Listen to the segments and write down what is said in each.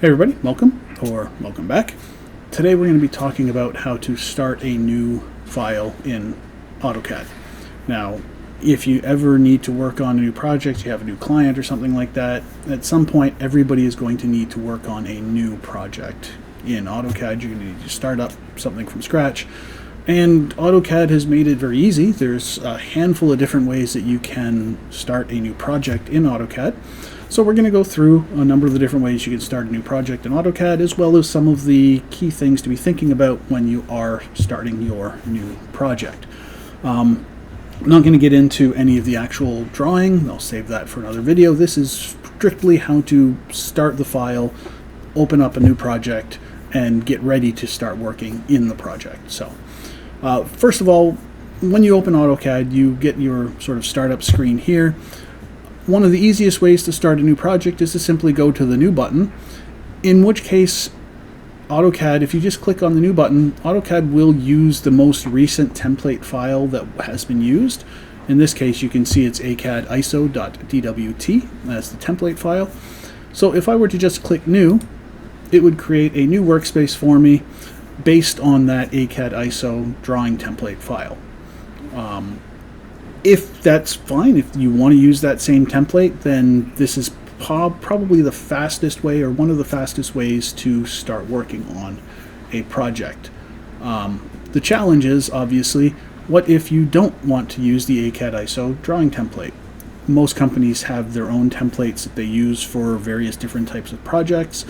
Hey everybody, welcome back. Today we're going to be talking about how to start a new file in AutoCAD. Now, if you ever need to work on a new project, you have a new client or something like that, at some point everybody is going to need to work on a new project in AutoCAD. You're going to need to start up something from scratch. And AutoCAD has made it very easy. There's a handful of different ways that you can start a new project in AutoCAD. So we're going to go through a number of the different ways you can start a new project in AutoCAD, as well as some of the key things to be thinking about when you are starting your new project. I'm not going to get into any of the actual drawing. I'll save that for another video. This is strictly how to start the file, open up a new project, and get ready to start working in the project. So first of all, when you open AutoCAD, you get your sort of startup screen here. One of the easiest ways to start a new project is to simply go to the New button, in which case AutoCAD, if you just click on the New button, AutoCAD will use the most recent template file that has been used. In this case, you can see it's AutoCAD ISO.dwt. That's the template file. So if I were to just click New, it would create a new workspace for me based on that AutoCAD ISO drawing template file. If that's fine, if you want to use that same template, then this is probably the fastest way, or one of the fastest ways to start working on a project. The challenge is, obviously, what if you don't want to use the AutoCAD ISO drawing template? Most companies have their own templates that they use for various different types of projects.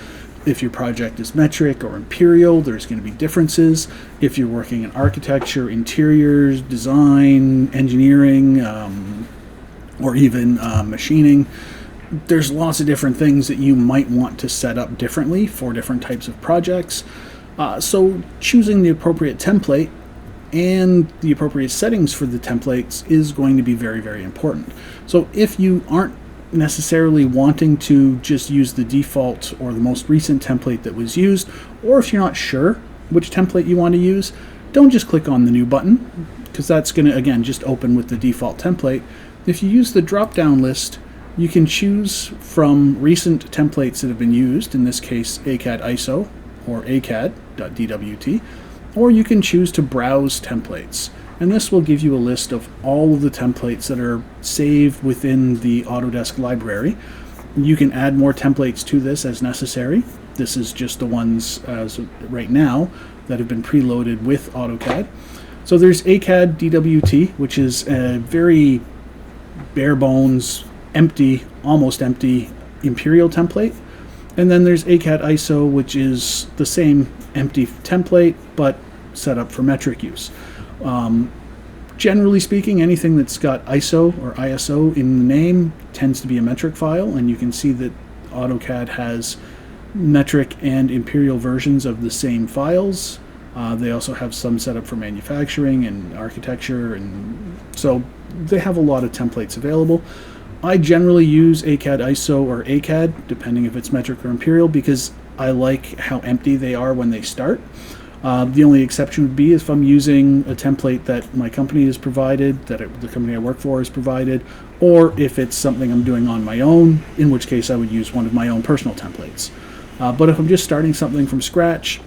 If your project is metric or imperial, there's going to be differences. If you're working in architecture, interiors, design, engineering, or even machining, there's lots of different things that you might want to set up differently for different types of projects. So choosing the appropriate template and the appropriate settings for the templates is going to be very, very important. So if you aren't necessarily wanting to just use the default or the most recent template that was used, or if you're not sure which template you want to use, don't just click on the New button, because that's going to, again, just open with the default template. If you use the drop-down list, you can choose from recent templates that have been used, in this case AutoCAD ISO or AutoCAD.dwt, or you can choose to browse templates. And this will give you a list of all of the templates that are saved within the Autodesk library. You can add more templates to this as necessary. This is just the ones as right now that have been preloaded with AutoCAD. So there's AutoCAD DWT, which is a very bare bones, empty, almost empty Imperial template. And then there's AutoCAD ISO, which is the same empty template, but set up for metric use. Generally speaking, anything that's got ISO or ISO in the name tends to be a metric file, and you can see that AutoCAD has metric and imperial versions of the same files. They also have some set up for manufacturing and architecture, and so they have a lot of templates available. I generally use AutoCAD ISO or AutoCAD, depending if it's metric or imperial, because I like how empty they are when they start. The only exception would be if I'm using a template that my company has provided, that the company I work for has provided, or if it's something I'm doing on my own, in which case I would use one of my own personal templates. But if I'm just starting something from scratch,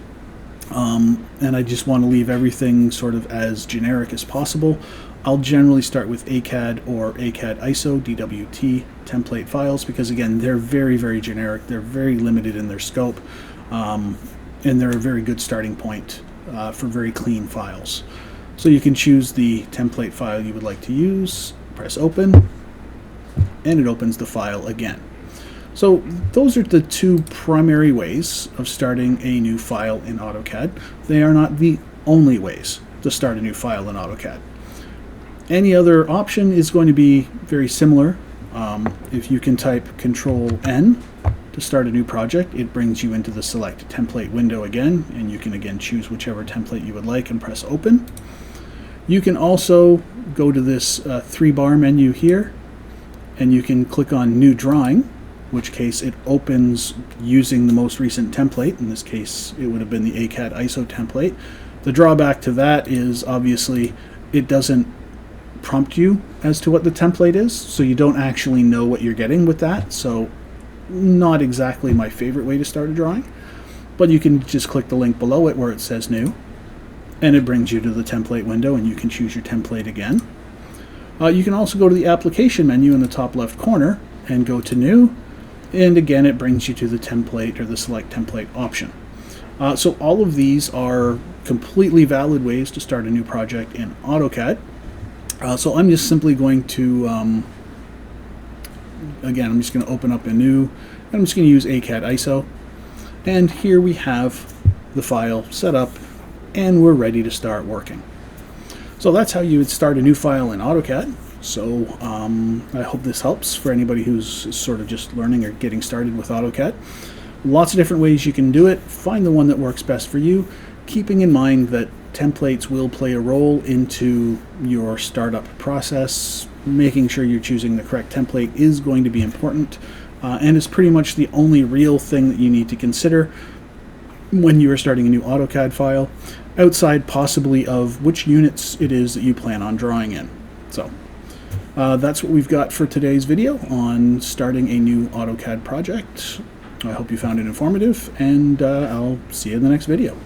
and I just want to leave everything sort of as generic as possible, I'll generally start with AutoCAD or AutoCAD ISO DWT template files, because again, they're very, very generic. They're very limited in their scope. And they're a very good starting point for very clean files. So you can choose the template file you would like to use, press open, and it opens the file again. So those are the two primary ways of starting a new file in AutoCAD. They are not the only ways to start a new file in AutoCAD. Any other option is going to be very similar. If you can type Control-N to start a new project, it brings you into the Select Template window again, and you can again choose whichever template you would like and press Open. You can also go to this 3-bar menu here, and you can click on New Drawing, in which case it opens using the most recent template. In this case, it would have been the AutoCAD ISO template. The drawback to that is obviously it doesn't prompt you as to what the template is, so you don't actually know what you're getting with that. So Not exactly my favorite way to start a drawing, but you can just click the link below it where it says new, and it brings you to the template window, and you can choose your template again. You can also go to the application menu in the top left corner and go to new, and again it brings you to the template or the select template option. So all of these are completely valid ways to start a new project in AutoCAD. So I'm just simply going to, again, I'm just going to open up a new, and I'm just going to use AutoCAD ISO. And here we have the file set up, and we're ready to start working. So that's how you would start a new file in AutoCAD. So I hope this helps for anybody who's sort of just learning or getting started with AutoCAD. Lots of different ways you can do it. Find the one that works best for you, keeping in mind that templates will play a role into your startup process. Making sure you're choosing the correct template is going to be important, and it's pretty much the only real thing that you need to consider when you are starting a new AutoCAD file, outside possibly of which units it is that you plan on drawing in. So that's what we've got for today's video on starting a new AutoCAD project. I hope you found it informative, and I'll see you in the next video.